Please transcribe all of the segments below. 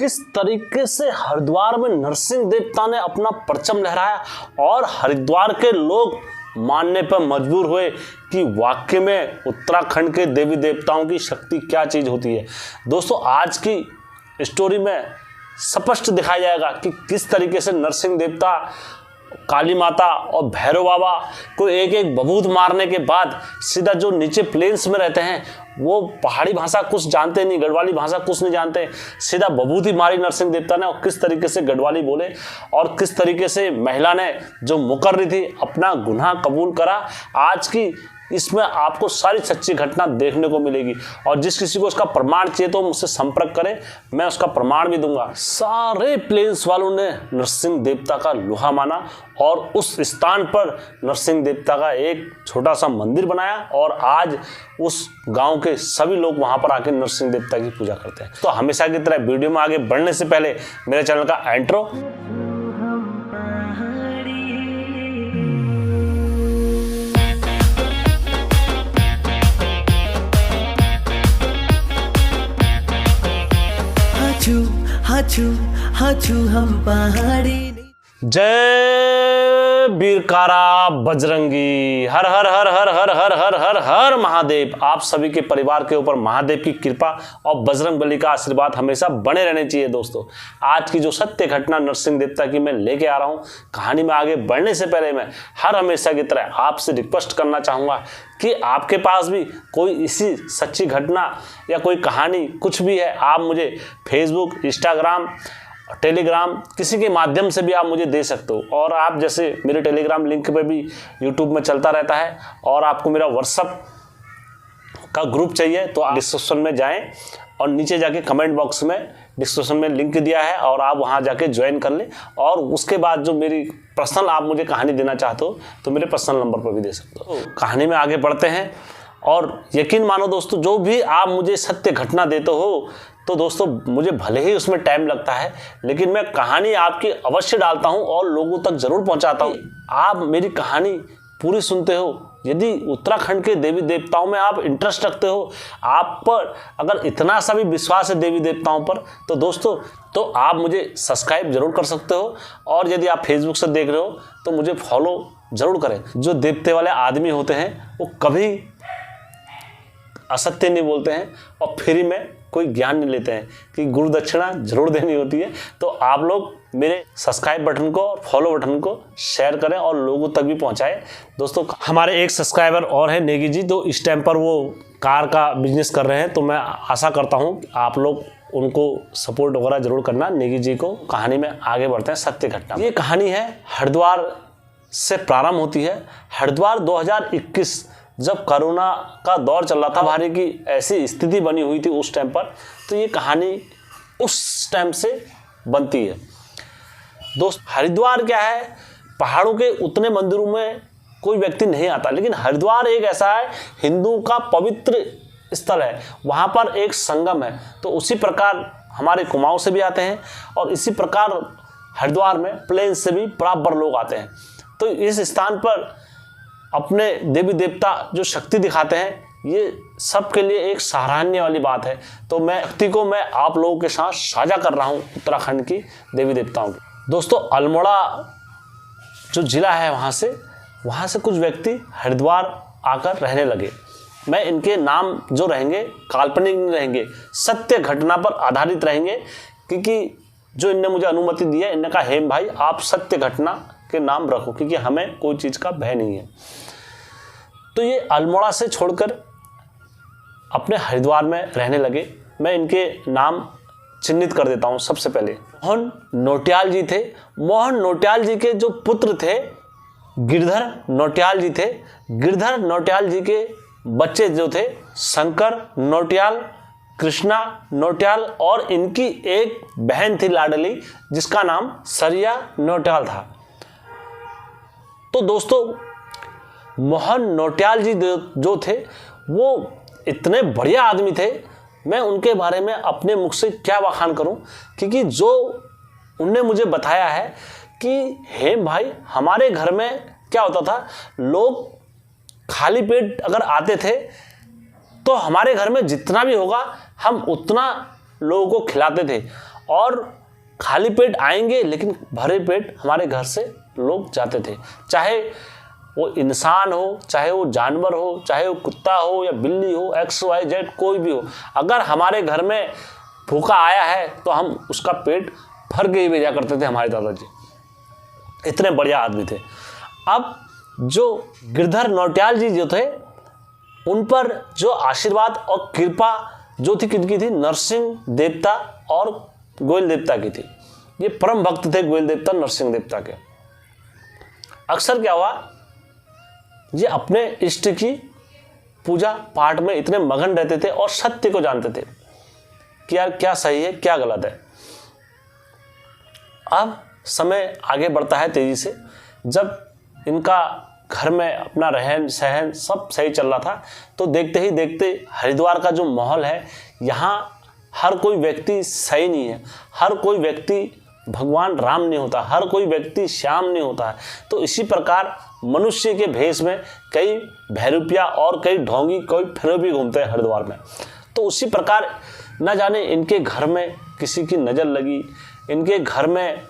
किस तरीके से हरिद्वार में नरसिंह देवता ने अपना परचम लहराया और हरिद्वार के लोग मानने पर मजबूर हुए कि वाकई में उत्तराखंड के देवी देवताओं की शक्ति क्या चीज़ होती है। दोस्तों, आज की स्टोरी में स्पष्ट दिखाया जाएगा कि किस तरीके से नरसिंह देवता, काली माता और भैरव बाबा को एक एक बबूत मारने के बाद सीधा जो नीचे प्लेन्स में रहते हैं वो पहाड़ी भाषा कुछ जानते नहीं, गढ़वाली भाषा कुछ नहीं जानते, सीधा बबूत ही मारी नरसिंह देवता ने। और किस तरीके से गढ़वाली बोले और किस तरीके से महिला ने जो मुकर रही थी अपना गुनाह कबूल करा। आज की इसमें आपको सारी सच्ची घटना देखने को मिलेगी और जिस किसी को उसका प्रमाण चाहिए तो मुझसे संपर्क करें, मैं उसका प्रमाण भी दूंगा। सारे प्लेन्स वालों ने नरसिंह देवता का लोहा माना और उस स्थान पर नरसिंह देवता का एक छोटा सा मंदिर बनाया और आज उस गांव के सभी लोग वहां पर आकर नरसिंह देवता की पूजा करते हैं। तो हमेशा की तरह वीडियो में आगे बढ़ने से पहले मेरे चैनल का इंट्रो। हाचू हम पहाड़ी। जय वीरकारा बजरंगी, हर हर हर हर हर हर हर हर हर महादेव। आप सभी के परिवार के ऊपर महादेव की कृपा और बजरंग बली का आशीर्वाद हमेशा बने रहने चाहिए। दोस्तों, आज की जो सत्य घटना नरसिंह देवता की मैं लेके आ रहा हूँ, कहानी में आगे बढ़ने से पहले मैं हर हमेशा की तरह आपसे रिक्वेस्ट करना चाहूँगा कि आपके पास भी कोई इसी सच्ची घटना या कोई कहानी कुछ भी है, आप मुझे फेसबुक, इंस्टाग्राम, टेलीग्राम किसी के माध्यम से भी आप मुझे दे सकते हो। और आप जैसे मेरे टेलीग्राम लिंक पे भी यूट्यूब में चलता रहता है और आपको मेरा व्हाट्सएप का ग्रुप चाहिए तो आप डिस्क्रिप्शन में जाएं और नीचे जाके कमेंट बॉक्स में डिस्क्रिप्शन में लिंक दिया है और आप वहां जाके ज्वाइन कर लें। और उसके बाद जो मेरी पर्सनल आप मुझे कहानी देना चाहते हो तो मेरे पर्सनल नंबर पर भी दे सकते हो। कहानी में आगे बढ़ते हैं और यकीन मानो दोस्तों, जो भी आप मुझे सत्य घटना देते हो तो दोस्तों मुझे भले ही उसमें टाइम लगता है लेकिन मैं कहानी आपकी अवश्य डालता हूं और लोगों तक जरूर पहुंचाता हूं। आप मेरी कहानी पूरी सुनते हो, यदि उत्तराखंड के देवी देवताओं में आप इंटरेस्ट रखते हो, आप पर अगर इतना सा भी विश्वास है देवी देवताओं पर, तो दोस्तों तो आप मुझे सब्सक्राइब जरूर कर सकते हो। और यदि आप फेसबुक से देख रहे हो तो मुझे फॉलो जरूर करें। जो देवते वाले आदमी होते हैं वो कभी असत्य नहीं बोलते हैं और फ्री में कोई ज्ञान नहीं लेते हैं कि गुरु दक्षिणा जरूर देनी होती है। तो आप लोग मेरे सब्सक्राइब बटन को और फॉलो बटन को शेयर करें और लोगों तक भी पहुंचाएं। दोस्तों, हमारे एक सब्सक्राइबर और हैं नेगी जी, तो इस टाइम पर वो कार का बिजनेस कर रहे हैं, तो मैं आशा करता हूँ आप लोग उनको सपोर्ट वगैरह जरूर करना नेगी जी को। कहानी में आगे बढ़ते हैं सत्य घटना। ये कहानी है हरिद्वार से प्रारंभ होती है। हरिद्वार 2021 जब कोरोना का दौर चल रहा था, भारी की ऐसी स्थिति बनी हुई थी उस टाइम पर, तो ये कहानी उस टाइम से बनती है। दोस्त, हरिद्वार क्या है, पहाड़ों के उतने मंदिरों में कोई व्यक्ति नहीं आता, लेकिन हरिद्वार एक ऐसा है हिंदुओं का पवित्र स्थल है, वहाँ पर एक संगम है। तो उसी प्रकार हमारे कुमाऊं से भी आते हैं और इसी प्रकार हरिद्वार में प्लेन से भी बराबर लोग आते हैं। तो इस स्थान पर अपने देवी देवता जो शक्ति दिखाते हैं, ये सबके लिए एक सराहनीय वाली बात है। तो मैं शक्ति को मैं आप लोगों के साथ साझा कर रहा हूँ उत्तराखंड की देवी देवताओं की। दोस्तों, अल्मोड़ा जो जिला है वहाँ से कुछ व्यक्ति हरिद्वार आकर रहने लगे। मैं इनके नाम जो रहेंगे काल्पनिक नहीं रहेंगे, सत्य घटना पर आधारित रहेंगे, क्योंकि जो इनने मुझे अनुमति दी है, इनने कहा हेम भाई आप सत्य घटना के नाम रखो क्योंकि हमें कोई चीज़ का भय नहीं है। तो ये अल्मोड़ा से छोड़कर अपने हरिद्वार में रहने लगे। मैं इनके नाम चिन्हित कर देता हूँ। सबसे पहले मोहन नौटियाल जी थे। मोहन नौटियाल जी के जो पुत्र थे गिरधर नौटियाल जी थे। गिरधर नौटियाल जी के बच्चे जो थे शंकर नौटियाल, कृष्णा नौटियाल और इनकी एक बहन थी लाडली जिसका नाम सरिया नौटियाल था। तो दोस्तों, मोहन नौटियाल जी जो थे वो इतने बढ़िया आदमी थे, मैं उनके बारे में अपने मुख से क्या बखान करूं, क्योंकि जो उनने मुझे बताया है कि हेम भाई हमारे घर में क्या होता था, लोग खाली पेट अगर आते थे तो हमारे घर में जितना भी होगा हम उतना लोगों को खिलाते थे और खाली पेट आएंगे लेकिन भरे पेट हमारे घर से लोग जाते थे। चाहे वो इंसान हो, चाहे वो जानवर हो, चाहे वो कुत्ता हो या बिल्ली हो, XYZ कोई भी हो, अगर हमारे घर में भूखा आया है तो हम उसका पेट भर के ही भेजा करते थे। हमारे दादाजी इतने बढ़िया आदमी थे। अब जो गिरधर नौटियाल जी जो थे, उन पर जो आशीर्वाद और कृपा जो थी किनकी थी? नरसिंह देवता और गोयल देवता की थी। ये परम भक्त थे गोयल देवता नरसिंह देवता के। अक्सर क्या हुआ, ये अपने इष्ट की पूजा पाठ में इतने मगन रहते थे और सत्य को जानते थे कि यार क्या सही है क्या गलत है। अब समय आगे बढ़ता है तेजी से। जब इनका घर में अपना रहन सहन सब सही चल रहा था, तो देखते ही देखते हरिद्वार का जो माहौल है, यहाँ हर कोई व्यक्ति सही नहीं है, हर कोई व्यक्ति भगवान राम नहीं होता, हर कोई व्यक्ति श्याम नहीं होता है। तो इसी प्रकार मनुष्य के भेष में कई भैरूपिया और कई ढोंगी, कोई फिर भी घूमते हैं हरिद्वार में। तो उसी प्रकार न जाने इनके घर में किसी की नज़र लगी, इनके घर में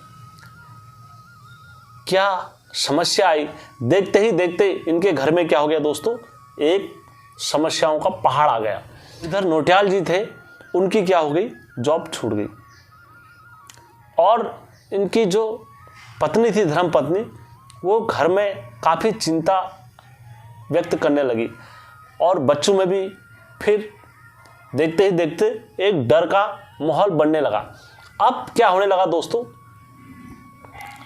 क्या समस्या आई। देखते ही देखते इनके घर में क्या हो गया दोस्तों, एक समस्याओं का पहाड़ आ गया। इधर नौटियाल जी थे, उनकी क्या हो गई, जॉब छूट गई। और इनकी जो पत्नी थी, धर्म पत्नी, वो घर में काफ़ी चिंता व्यक्त करने लगी और बच्चों में भी फिर देखते ही देखते एक डर का माहौल बनने लगा। अब क्या होने लगा दोस्तों,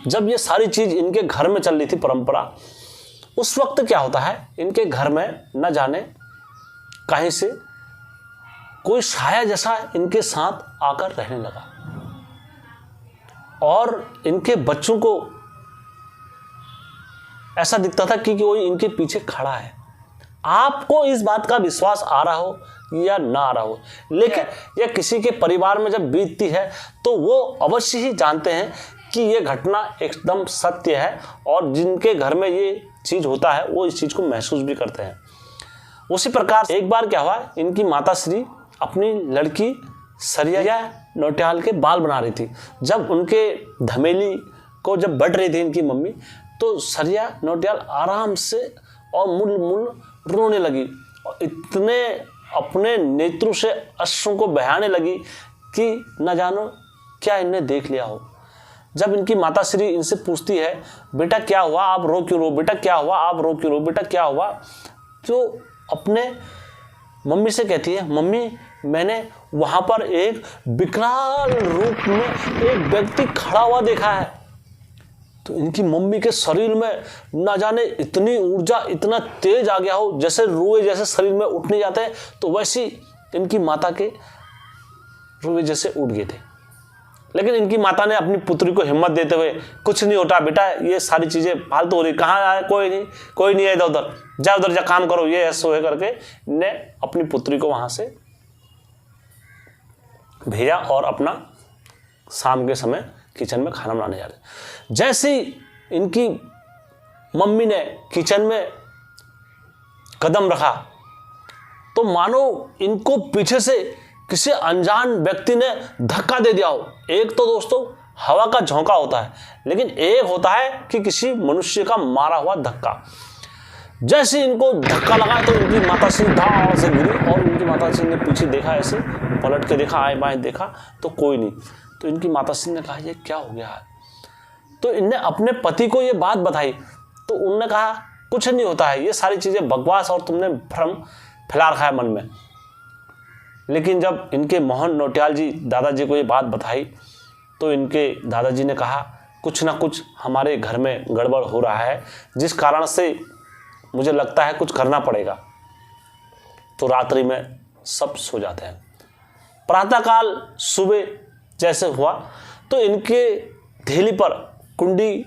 जब ये सारी चीज़ इनके घर में चल रही थी परंपरा, उस वक्त क्या होता है, इनके घर में न जाने कहीं से कोई साया जैसा इनके साथ आकर रहने लगा और इनके बच्चों को ऐसा दिखता था कि कोई इनके पीछे खड़ा है। आपको इस बात का विश्वास आ रहा हो या ना आ रहा हो, लेकिन यह किसी के परिवार में जब बीतती है तो वो अवश्य ही जानते हैं कि ये घटना एकदम सत्य है, और जिनके घर में ये चीज़ होता है वो इस चीज़ को महसूस भी करते हैं। उसी प्रकार एक बार क्या हुआ, इनकी माताश्री अपनी लड़की सरिया नौटियाल के बाल बना रही थी। जब उनके धमेली को जब बढ़ रही थी इनकी मम्मी, तो सरिया नौटियाल आराम से और मुल मुल रोने लगी और इतने अपने नेत्रों से अश्रों को बहाने लगी कि न जानो क्या इनने देख लिया हो। जब इनकी माताश्री इनसे पूछती है, बेटा क्या हुआ, आप रो क्यों रो, बेटा क्या हुआ, आप रो क्यों रो, बेटा क्या हुआ, तो अपने मम्मी से कहती है, मम्मी मैंने वहाँ पर एक विकराल रूप में एक व्यक्ति खड़ा हुआ देखा है। तो इनकी मम्मी के शरीर में ना जाने इतनी ऊर्जा, इतना तेज आ गया हो, जैसे रुए जैसे शरीर में उठने जाते हैं, तो वैसी इनकी माता के रुए जैसे उठ गए थे। लेकिन इनकी माता ने अपनी पुत्री को हिम्मत देते हुए, कुछ नहीं होता बेटा, ये सारी चीज़ें फालतू हो रही, कहाँ आए, कोई नहीं है इधर उधर, जा उधर जा काम करो, ये ऐसे हुए करके ने अपनी पुत्री को वहाँ से भेजा और अपना शाम के समय किचन में खाना बनाने जा रहे। जैसे ही इनकी मम्मी ने किचन में कदम रखा, तो मानो इनको पीछे से किसी अनजान व्यक्ति ने धक्का दे दिया हो। एक तो दोस्तों हवा का झोंका होता है, लेकिन एक होता है कि किसी मनुष्य का मारा हुआ धक्का। जैसे इनको धक्का लगा तो इनकी माताश्री धाड़ से गिरी और इनकी माताश्री ने पीछे देखा, ऐसे पलट के देखा, आए बाएं देखा तो कोई नहीं। तो इनकी माताश्री ने कहा, ये क्या हो गया है? तो इनने अपने पति को ये बात बताई, तो उन्होंने कहा कुछ नहीं होता है, ये सारी चीज़ें बकवास और तुमने भ्रम फैला रखा है मन में। लेकिन जब इनके मोहन नौटियाल जी दादाजी को ये बात बताई, तो इनके दादाजी ने कहा कुछ ना कुछ हमारे घर में गड़बड़ हो रहा है, जिस कारण से मुझे लगता है कुछ करना पड़ेगा। तो रात्रि में सब सो जाते हैं। प्रातःकाल सुबह जैसे हुआ तो इनके धेली पर कुंडी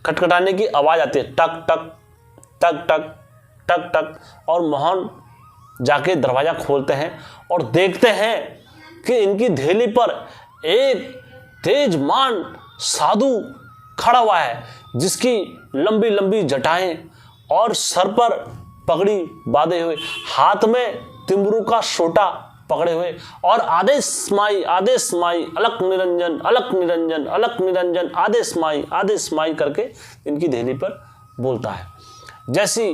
खटखटाने की आवाज़ आती है, टक टक टक टक टक टक, और मोहन जाके दरवाज़ा खोलते हैं और देखते हैं कि इनकी धेली पर एक तेजमान साधु खड़ा हुआ है, जिसकी लंबी लंबी जटाएं और सर पर पगड़ी बांधे हुए, हाथ में तिम्बरू का सोटा पकड़े हुए और आदेश माई अलक निरंजन अलक निरंजन अलक निरंजन आदेश माई करके इनकी देहली पर बोलता है। जैसी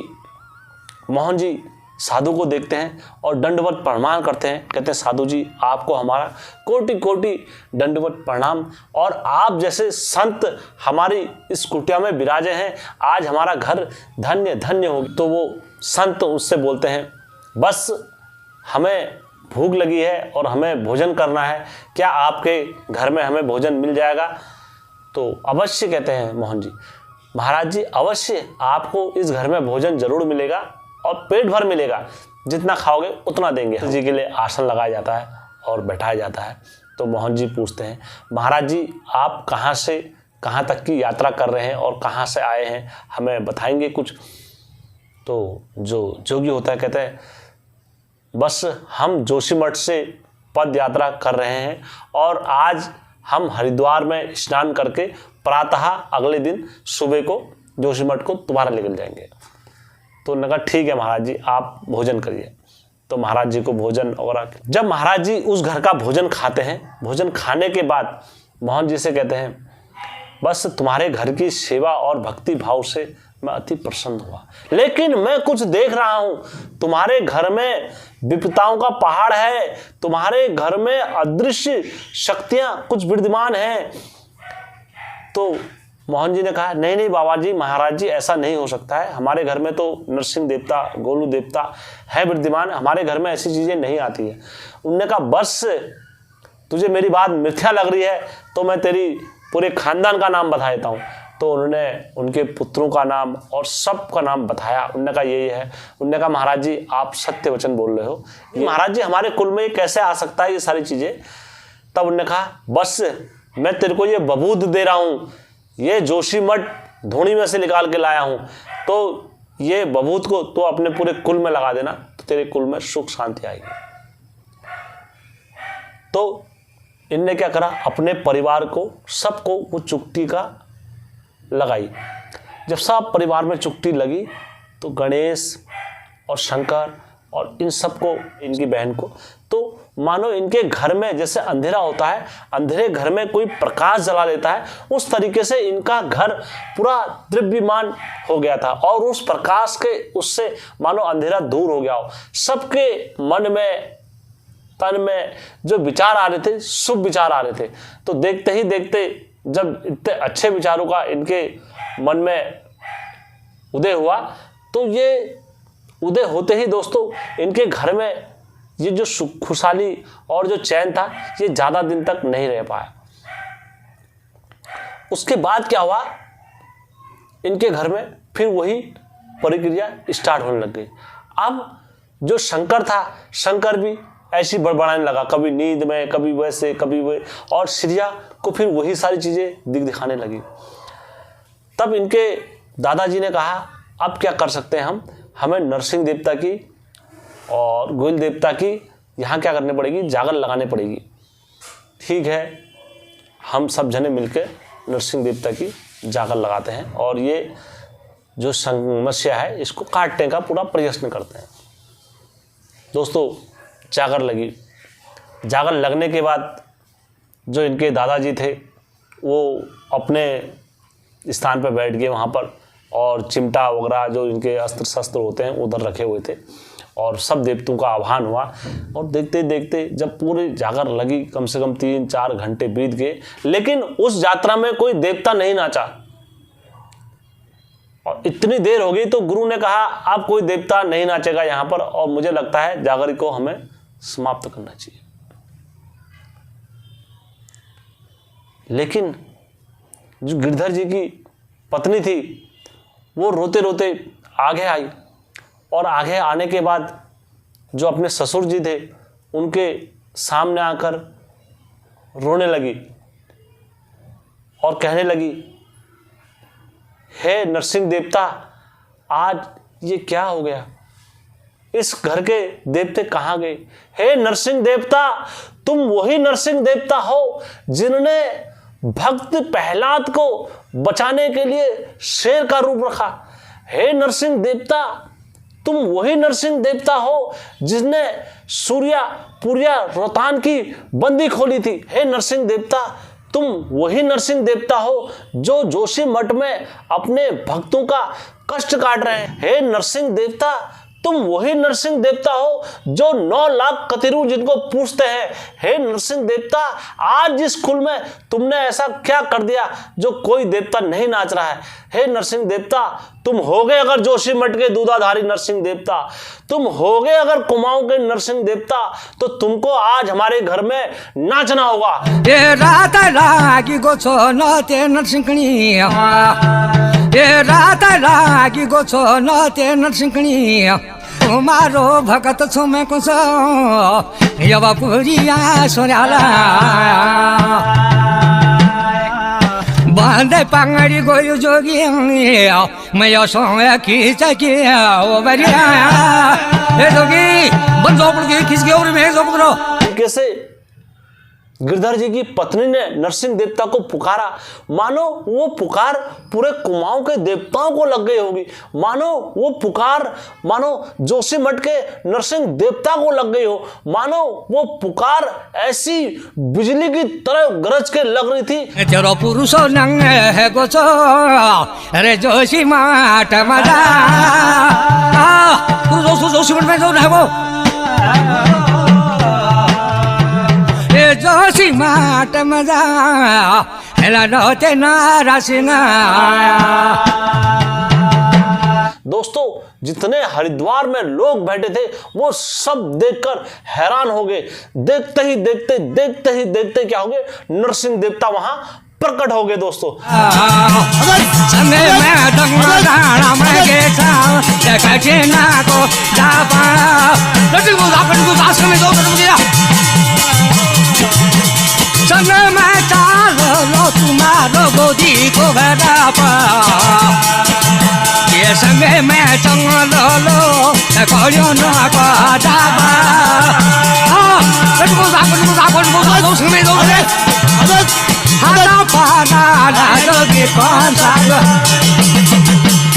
मोहन जी साधु को देखते हैं और दंडवत प्रणाम करते हैं, कहते हैं साधु जी आपको हमारा कोटि कोटि दंडवत प्रणाम, और आप जैसे संत हमारी इस कुटिया में विराजे हैं, आज हमारा घर धन्य धन्य हो। तो वो संत उससे बोलते हैं बस हमें भूख लगी है और हमें भोजन करना है, क्या आपके घर में हमें भोजन मिल जाएगा? तो अवश्य कहते हैं मोहन जी, महाराज जी अवश्य आपको इस घर में भोजन जरूर मिलेगा और पेट भर मिलेगा, जितना खाओगे उतना देंगे। जी के लिए आसन लगाया जाता है और बैठाया जाता है। तो मोहन जी पूछते हैं महाराज जी आप कहाँ से कहाँ तक की यात्रा कर रहे हैं और कहाँ से आए हैं, हमें बताएंगे कुछ? तो जो जोगी होता है कहते हैं बस हम जोशीमठ से पद यात्रा कर रहे हैं और आज हम हरिद्वार में स्नान करके प्रातः अगले दिन सुबह को जोशीमठ को दोबारा निकल जाएंगे। तो उन्होंने कहा ठीक है महाराज जी आप भोजन करिए। तो महाराज जी को भोजन वगैरह, जब महाराज जी उस घर का भोजन खाते हैं, भोजन खाने के बाद मोहन जी से कहते हैं बस तुम्हारे घर की सेवा और भक्ति भाव से मैं अति प्रसन्न हुआ, लेकिन मैं कुछ देख रहा हूं, तुम्हारे घर में विपदाओं का पहाड़ है, तुम्हारे घर में अदृश्य शक्तियां कुछ विद्यमान हैं। तो मोहन जी ने कहा नहीं नहीं बाबा जी महाराज जी ऐसा नहीं हो सकता है, हमारे घर में तो नरसिंह देवता गोलू देवता है विद्यमान, हमारे घर में ऐसी चीजें नहीं आती है। उन्होंने कहा बस तुझे मेरी बात मिथ्या लग रही है तो मैं तेरी पूरे खानदान का नाम बता देता हूँ। तो उन्होंने उनके पुत्रों का नाम और सब का नाम बताया। उन्होंने कहा यही है। उन्होंने कहा महाराज जी आप सत्य वचन बोल रहे हो, महाराज जी हमारे कुल में ये कैसे आ सकता है ये सारी चीजें? तब उन्होंने कहा बस मैं तेरे को ये बबूद दे रहा हूँ, ये जोशीमठ धोनी में से निकाल के लाया हूं, तो ये बबूत को तो अपने पूरे कुल में लगा देना, तो तेरे कुल में सुख शांति आएगी। तो इनने क्या करा, अपने परिवार को सबको वो चुट्टी का लगाई। जब सब परिवार में चुट्टी लगी तो गणेश और शंकर और इन सबको, इनकी बहन को, तो मानो इनके घर में जैसे अंधेरा होता है, अंधेरे घर में कोई प्रकाश जला लेता है, उस तरीके से इनका घर पूरा दिव्यमान हो गया था और उस प्रकाश के उससे मानो अंधेरा दूर हो गया हो। सबके मन में तन में जो विचार आ रहे थे, शुभ विचार आ रहे थे। तो देखते ही देखते जब इतने अच्छे विचारों का इनके मन में उदय हुआ, तो ये उदय होते ही दोस्तों इनके घर में ये जो खुशहाली और जो चैन था ये ज्यादा दिन तक नहीं रह पाया। उसके बाद क्या हुआ, इनके घर में फिर वही प्रक्रिया स्टार्ट होने लग गई। अब जो शंकर था, शंकर भी ऐसी बड़बड़ाने लगा, कभी नींद में, कभी वैसे, कभी वह, और श्रिया को फिर वही सारी चीजें दिखाने लगी। तब इनके दादाजी ने कहा अब क्या कर सकते हैं हम, हमें नरसिंह देवता की और गोयल देवता की यहाँ क्या करनी पड़ेगी, जागर लगाने पड़ेगी। ठीक है, हम सब जने मिलकर नरसिंह देवता की जागर लगाते हैं और ये जो समस्या है इसको काटने का पूरा प्रयत्न करते हैं। दोस्तों जागर लगी। जागर लगने के बाद जो इनके दादाजी थे वो अपने स्थान पर बैठ गए वहाँ पर, और चिमटा वगैरह जो इनके अस्त्र शस्त्र होते हैं उधर रखे हुए थे, और सब देवताओं का आह्वान हुआ। और देखते देखते जब पूरी जागर लगी, कम से कम 3-4 घंटे बीत गए, लेकिन उस यात्रा में कोई देवता नहीं नाचा। और इतनी देर हो गई तो गुरु ने कहा अब कोई देवता नहीं नाचेगा यहाँ पर, और मुझे लगता है जागर को हमें समाप्त करना चाहिए। लेकिन जो गिरधर जी की पत्नी थी वो रोते रोते आगे आई, और आगे आने के बाद जो अपने ससुर जी थे उनके सामने आकर रोने लगी और कहने लगी, हे नरसिंह देवता, आज ये क्या हो गया, इस घर के देवते कहाँ गए? हे नरसिंह देवता, तुम वही नरसिंह देवता हो जिन्होंने भक्त प्रहलाद को बचाने के लिए शेर का रूप रखा। हे नरसिंह देवता, तुम वही नरसिंह देवता हो जिसने सूर्या पूरिया रोहतान की बंदी खोली थी। हे नरसिंह देवता, तुम वही नरसिंह देवता हो जो जोशी मठ में अपने भक्तों का कष्ट काट रहे हैं। हे नरसिंह देवता, तुम वही नरसिंह देवता हो जो 9 लाख कतिरू जिनको पूछते हैं। हे नरसिंह देवता, आज इस कुल में तुमने ऐसा क्या कर दिया जो कोई देवता नहीं नाच रहा है। हे नरसिंह देवता, तुम होगे अगर जोशी मठ के दूधाधारी नरसिंह देवता, तुम होगे अगर कुमाऊं के नरसिंह देवता, तो तुमको आज हमारे घर में नाचना होगा। ए रात लागी गो छो न ते नरसिंहनी, ए रात लागी गो छो न ते नरसिंहनी, तुम्हारो भगत छो मैं कुछ यवा पुरिया सोन्याला बांधे पांगड़ी गोयु जोगी मैं यो सोया खींच के ओ बरिया ए जोगी बन जोपड़ के खींच के और मैं जोपड़ो। कैसे गिरधर जी की पत्नी ने नरसिंह देवता को पुकारा, मानो वो पुकार पूरे कुमाऊं के देवताओं को लग गई होगी, मानो वो पुकार मानो जोशी मठ के नरसिंह देवता को लग गई हो, मानो वो पुकार ऐसी बिजली की तरह गरज के लग रही थी। तेरो पुरुष नंग है गोचो अरे जोशी मठ मजा जोशी मठ में जो है वो जोशी मठ मजा हेला नोते नारा सिंगा। दोस्तों, जितने हरिद्वार में लोग बैठे थे वो सब देखकर हैरान हो गए। देखते ही देखते क्या हो गए, नरसिंह देवता वहां प्रकट हो गए। दोस्तों, तुम्हारो गोदी को ये संगे मैं चंग लो कहो ना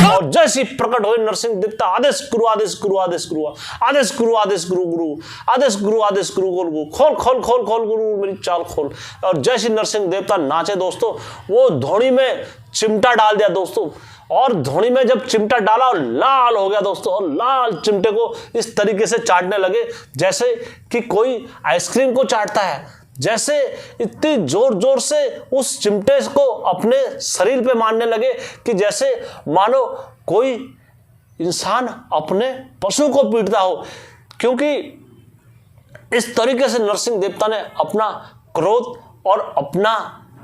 और जैसे प्रकट हुए नरसिंह देवता, आदेश गुरु आदेश गुरु आदेश गुरु आदेश गुरु आदेश गुरु गुरु आदेश गुरु आदेश गुरु गुरु खोल खोल खोल खोल गुरु मेरी चाल खोल। और जैसे नरसिंह देवता नाचे दोस्तों, वो धोनी में चिमटा डाल दिया दोस्तों, और धोनी में जब चिमटा डाला और लाल हो गया दोस्तों, और लाल चिमटे को इस तरीके से चाटने लगे जैसे कि कोई आइसक्रीम को चाटता है। जैसे इतनी जोर जोर से उस चिमटे को अपने शरीर पे मारने लगे कि जैसे मानो कोई इंसान अपने पशु को पीटता हो। क्योंकि इस तरीके से नरसिंह देवता ने अपना क्रोध और अपना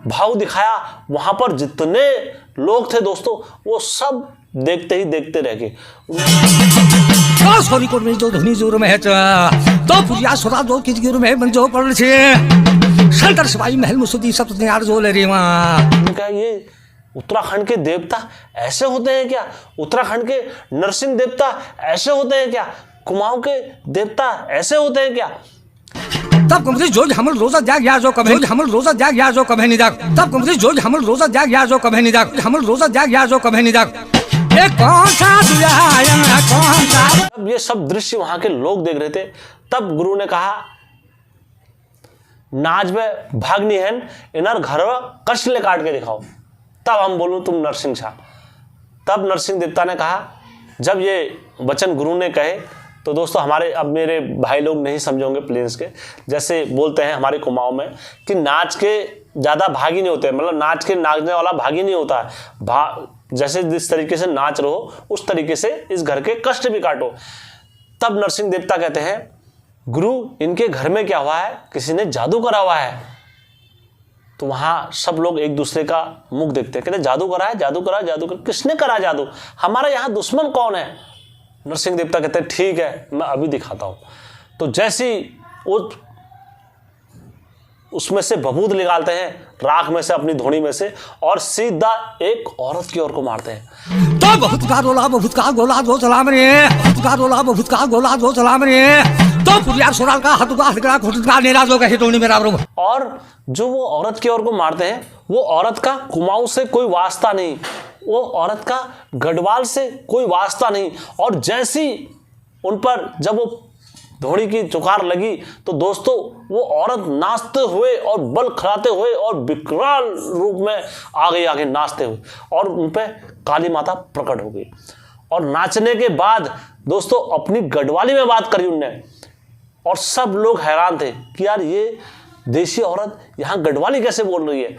भाव दिखाया। वहां पर जितने लोग थे दोस्तों, वो सब देखते ही देखते रह गए। सॉरी कोड में जो धनी जोर में है तो पुरिया सोरा दो किस गिर में बन जो पड़ छे शंकर सिपाही महल मुसुदी सब तैयार जो ले रे मां। क्या ये उत्तराखंड के देवता ऐसे होते हैं क्या? उत्तराखंड के नरसिंह देवता ऐसे होते हैं क्या? कुमाऊं के देवता ऐसे होते हैं क्या? तब कमरे जो हमल रोजा जाग या जो कभी हमल रोजा जाग या जो कभी नहीं जाग। तब कमरे जो हमल रोजा जाग या जो कभी नहीं जाग। हमल रोजा जाग या जो कभी नहीं जाग। ये कौन सा दुनिया कौन सा? अब ये सब दृश्य वहां के लोग देख रहे थे। तब गुरु ने कहा, नाच में भाग नहीं है, इनर घर कष्ट ले काट के दिखाओ, तब हम बोलूं तुम नरसिंह छा। तब नरसिंह देवता ने कहा, जब ये वचन गुरु ने कहे तो दोस्तों हमारे, अब मेरे भाई लोग नहीं समझोगे प्लेन्स के, जैसे बोलते हैं हमारे कुमाऊं में कि नाच के ज़्यादा भागी नहीं होते, मतलब नाच के नाचने वाला भागी नहीं होता है। जैसे जिस तरीके से नाच रहो उस तरीके से इस घर के कष्ट भी काटो। तब नरसिंह देवता कहते हैं, गुरु इनके घर में क्या हुआ है, किसी ने जादू करा हुआ है। तो वहाँ सब लोग एक दूसरे का मुख देखते हैं, कहते जादू करा है, जादू करा, जादू करा। किसने करा जादू? हमारा यहाँ दुश्मन कौन है? नरसिंह देवता कहते हैं, ठीक है मैं अभी दिखाता हूँ। तो जैसी उसमें से बबूद निकालते हैं, राख में से, अपनी धोनी में से, और सीधा एक औरत की ओर को मारते हैं। तो बहुत का रोला बहुत का गोला जो सलाम रे, बहुत का रोला बहुत का गोला जो सलाम रे। तो पुरिया सोराल का हाथ का घुट का नेरा जो कहे टोनी मेरा बरो। और जो वो औरत की ओर को मारते हैं, वो औरत का कुमाऊं से कोई वास्ता नहीं, वो औरत का गढ़वाल से कोई वास्ता नहीं। और जैसी उन पर जब वो धोनी की चुकार लगी तो दोस्तों वो औरत नाचते हुए और बल खड़ाते हुए और विकराल रूप में आगे नाचते हुए, और उन पे काली माता प्रकट हो गई। और नाचने के बाद दोस्तों अपनी गढ़वाली में बात करी उनने, और सब लोग हैरान थे कि यार ये देशी औरत यहाँ गढ़वाली कैसे बोल रही है।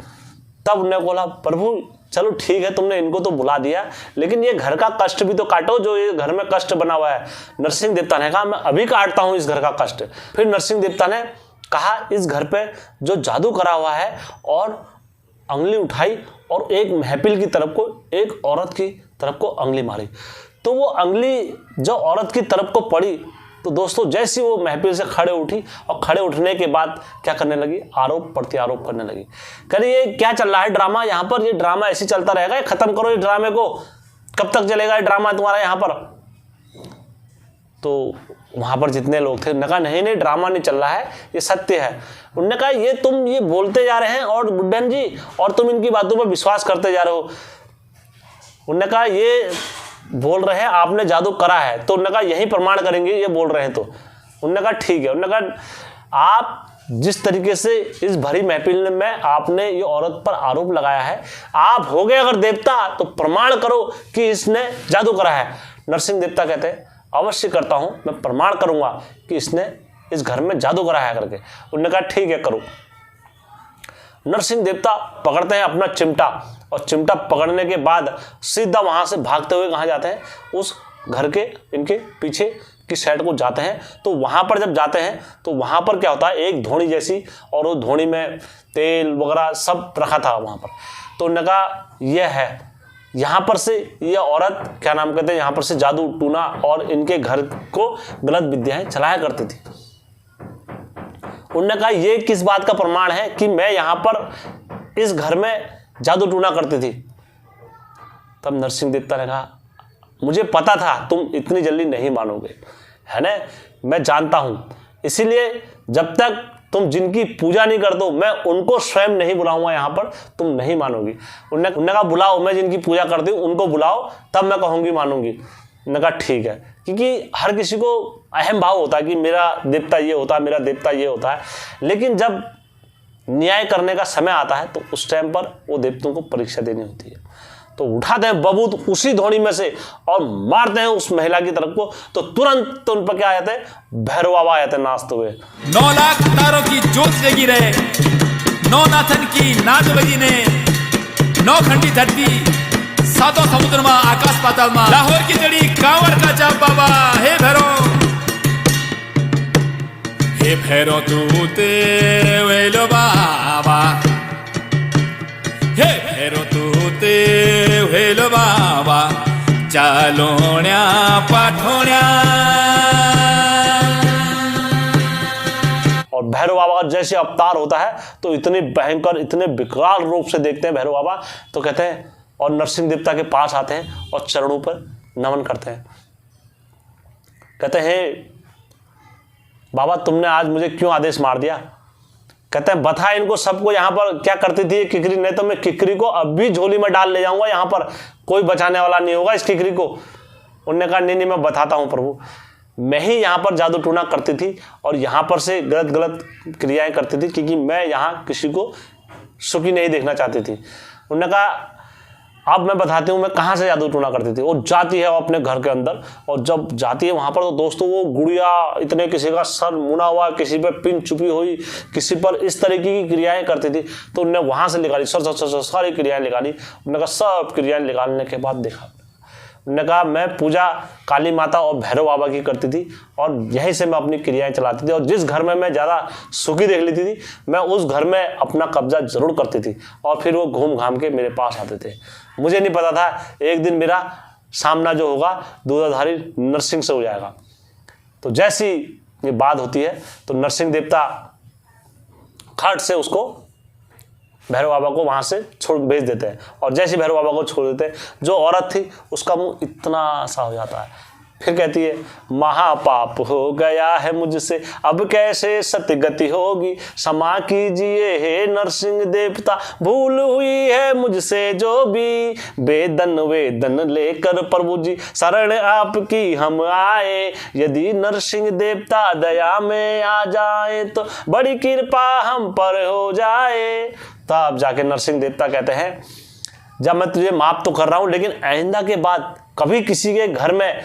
तब उन्होंने बोला, प्रभु चलो ठीक है, तुमने इनको तो बुला दिया, लेकिन ये घर का कष्ट भी तो काटो, जो ये घर में कष्ट बना हुआ है। नरसिंह देवता ने कहा, मैं अभी काटता हूँ इस घर का कष्ट। फिर नरसिंह देवता ने कहा, इस घर पे जो जादू करा हुआ है, और अंगली उठाई और एक महफिल की तरफ को, एक औरत की तरफ को अंगली मारी। तो वो अंगली जो औरत की तरफ को पड़ी, तो दोस्तों जैसी वो महफिल से खड़े उठी, और खड़े उठने के बाद क्या करने लगी, आरोप प्रत्यारोप करने लगी। कह रही ये क्या चल रहा है ड्रामा यहाँ पर, ये ड्रामा ऐसे चलता रहेगा, ये खत्म करो इस ड्रामे को, कब तक चलेगा ये ड्रामा तुम्हारा यहाँ पर। तो वहाँ पर जितने लोग थे उन्होंने कहा, नहीं ड्रामा नहीं चल रहा है, ये सत्य है। उन्होंने कहा, ये तुम ये बोलते जा रहे हैं और बुड्ढन जी, और तुम इनकी बातों पर विश्वास करते जा रहे हो। उन्होंने कहा, ये बोल रहे हैं आपने जादू करा है, तो उन्होंने कहा यही प्रमाण करेंगे ये बोल रहे हैं। तो उन्होंने कहा ठीक है। उन्होंने कहा, आप जिस तरीके से इस भरी महफिल में आपने ये औरत पर आरोप लगाया है, आप हो गए अगर देवता तो प्रमाण करो कि इसने जादू करा है। नरसिंह देवता कहते हैं, अवश्य करता हूं, मैं प्रमाण करूंगा कि इसने इस घर में जादू करा है करके। उन्होंने कहा ठीक है करो। नरसिंह देवता पकड़ते हैं अपना चिमटा, और चिमटा पकड़ने के बाद सीधा वहां से भागते हुए कहाँ जाते हैं, उस घर के इनके पीछे की साइड को जाते हैं। तो वहां पर जब जाते हैं तो वहां पर क्या होता है, एक धोनी जैसी, और वो धोनी में तेल वगैरह सब रखा था वहां पर। तो उन्होंने कहा यह है, यहाँ पर से ये औरत क्या नाम कहते हैं, यहाँ पर से जादू टूना और इनके घर को गलत विद्याएं चलाया करती थी। उन्होंने कहा ये किस बात का प्रमाण है कि मैं यहाँ पर इस घर में जादू टूना करती थी। तब नरसिंह देवता ने कहा, मुझे पता था तुम इतनी जल्दी नहीं मानोगे, है ना, मैं जानता हूं, इसीलिए जब तक तुम जिनकी पूजा नहीं कर दो मैं उनको स्वयं नहीं बुलाऊंगा यहाँ पर, तुम नहीं मानोगी। उन्होंने कहा बुलाओ, मैं जिनकी पूजा करती हूँ उनको बुलाओ, तब मैं कहूँगी मानूंगी। उन्होंने कहा ठीक है, क्योंकि हर किसी को अहम भाव होता है कि मेरा देवता ये होता है, मेरा देवता ये होता है, लेकिन जब न्याय करने का समय आता है तो उस टाइम पर वो देवताओं को परीक्षा देनी होती है। तो उठाते हैं बबूत उसी धोनी में से और मारते हैं उस महिला की तरफ को, तो तुरंत उन पर क्या आ जाते हैं, भैरव बाबा आ जाते हैं नाचते हुए। 9 लाख तारों की जोत जगी रहे, 9 नाथन की नाद बजी ने, 9 खंडी धरती, 7 समुद्र में, आकाश पाताल में, लाहौर की जड़ी कांवर का जाप बाबा, हे भैरो तू ते वेलो बाबा, हे भैरो तू ते वेलो बाबा, चालोण्या पाठोण्या। और भैरव बाबा का जैसे अवतार होता है तो इतने भयंकर, इतने विकराल रूप से देखते हैं भैरव बाबा। तो कहते हैं, और नरसिंह देवता के पास आते हैं और चरणों पर नमन करते हैं। कहते हैं, बाबा तुमने आज मुझे क्यों आदेश मार दिया। कहते हैं, बता इनको सबको यहाँ पर क्या करती थी किकरी, नहीं तो मैं किकरी को अभी झोली में डाल ले जाऊंगा, यहाँ पर कोई बचाने वाला नहीं होगा इस किकरी को। उन्होंने कहा नहीं मैं बताता हूँ प्रभु, मैं ही यहाँ पर जादू टूना करती थी और यहाँ पर से गलत गलत क्रियाएं करती थी, क्योंकि मैं यहाँ किसी को सुखी नहीं देखना चाहती थी। उन्होंने कहा अब मैं बताती हूँ मैं कहाँ से जादू टूना करती थी। वो जाती है अपने घर के अंदर, और जब जाती है वहाँ पर तो दोस्तों वो गुड़िया इतने, किसी का सर मुना हुआ, किसी पे पिन चुपी हुई, किसी पर इस तरीके की क्रियाएं करती थी। तो उन्होंने वहाँ से निकाली सारी क्रियाएं निकाली। उन्होंने कहा सब क्रियाएं निकालने के बाद देखा, उन्होंने कहा मैं पूजा काली माता और भैरव बाबा की करती थी और यहीं से मैं अपनी क्रियाएं चलाती थी, और जिस घर में मैं ज़्यादा सुखी देख लेती थी मैं उस घर में अपना कब्जा जरूर करती थी, और फिर वो घूम घाम के मेरे पास आते थे। मुझे नहीं पता था एक दिन मेरा सामना जो होगा दूधाधारी नरसिंह से हो जाएगा। तो जैसी ये बात होती है तो नरसिंह देवता खट से उसको भैरव बाबा को वहां से छोड़ भेज देते हैं, और जैसे भैरव बाबा को छोड़ देते हैं जो औरत थी उसका मुंह इतना सा हो जाता है, फिर कहती है महापाप हो गया है मुझसे, अब कैसे सतगति होगी, क्षमा कीजिए हे नरसिंह देवता, भूल हुई है मुझसे जो भी, वेदन वेदन लेकर प्रभु जी शरण आपकी हम आए, यदि नरसिंह देवता दया में आ जाए तो बड़ी कृपा हम पर हो जाए। तब जाके नरसिंह देवता कहते हैं जब मैं तुझे माफ तो कर रहा हूं, लेकिन आइंदा के बाद कभी किसी के घर में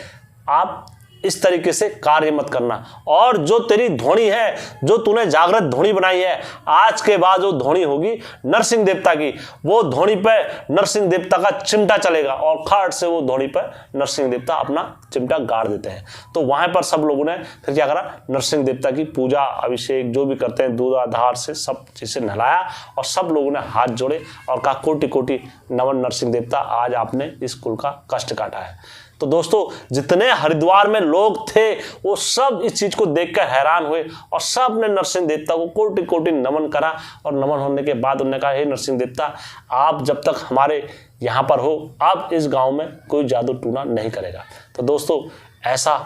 आप इस तरीके से कार्य मत करना, और जो तेरी धोनी है, जो तूने जागृत धोनी बनाई है, आज के बाद जो धोनी होगी नरसिंह देवता की, वो धोनी पे नरसिंह देवता का चिमटा चलेगा, और खाट से वो धोनी पे नरसिंह देवता अपना चिमटा गाड़ देते हैं। तो वहां पर सब लोगों ने फिर क्या करा, नरसिंह देवता की पूजा अभिषेक जो भी करते हैं दूध आधार से सब चीज से नहलाया, और सब लोगों ने हाथ जोड़े और कहा कोटि कोटि नमन नरसिंह देवता, आज आपने इस कुल का कष्ट काटा है। तो दोस्तों जितने हरिद्वार में लोग थे वो सब इस चीज को देखकर हैरान हुए, और सब ने नरसिंह देवता को कोटि कोटि नमन करा, और नमन होने के बाद उन्होंने कहा हे नरसिंह देवता, आप जब तक हमारे यहाँ पर हो, आप इस गांव में कोई जादू टूना नहीं करेगा। तो दोस्तों ऐसा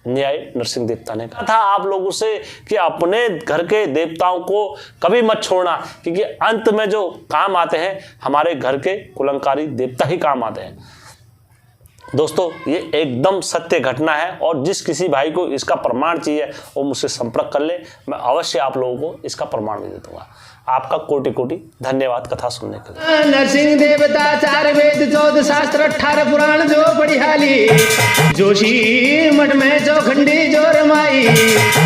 न्याय नरसिंह देवता ने कहा था आप लोगों से कि अपने घर के देवताओं को कभी मत छोड़ना, क्योंकि अंत में जो काम आते हैं हमारे घर के कुलंकारी देवता ही काम आते हैं। दोस्तों ये एकदम सत्य घटना है, और जिस किसी भाई को इसका प्रमाण चाहिए वो मुझसे संपर्क कर ले, मैं अवश्य आप लोगों को इसका प्रमाण भी दे दूंगा। आपका कोटि कोटि धन्यवाद कथा सुनने के लिए। नरसिंह देवता 4 वेद 14 शास्त्र 18 पुराण जो पढ़ियाली, जोशी मठ में चौखंडी जो रमाई,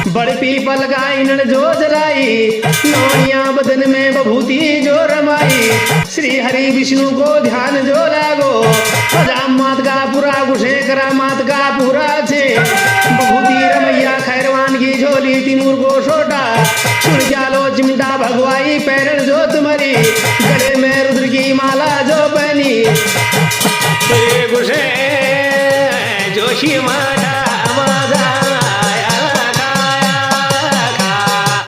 बड़ पीपल का ईंधन जो जलाई, नौनिया बदन में बभूति जो रमाई, श्री हरि विष्णु को ध्यान जो लागो, मात का पूरा घुसे करा मात का पूरा छे, बभूति रमैया खैरवान की झोली तिमूर को छोटा, सुन जालो चिमटा भगवाई पैरण जो तुम्हारी, गले में रुद्र की माला जो पहनी, घुसे जोशी माता